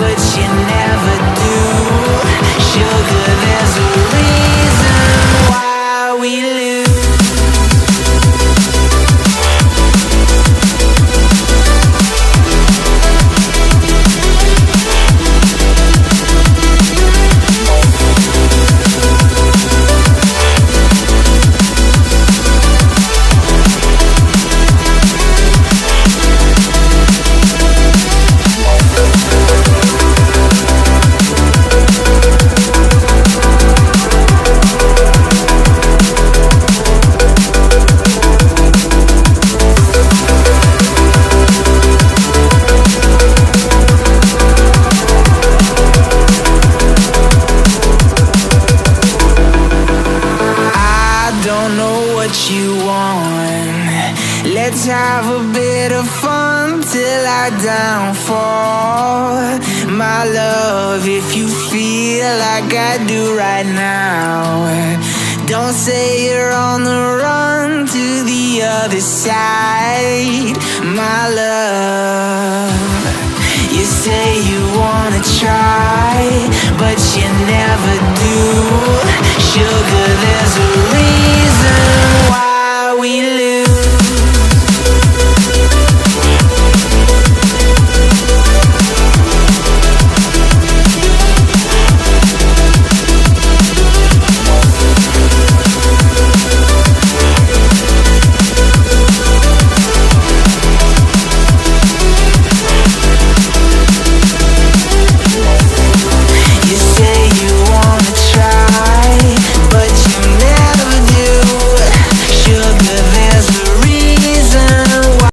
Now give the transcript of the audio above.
but you never do. Sugar, there's a reason why we lose. Don't know what you want. Let's have a bit of fun till I downfall. My love, if you feel like I do right now, don't say you're on the run to the other side. My love, you say you wanna try, but you never do. Sugar, there's a reason why we live.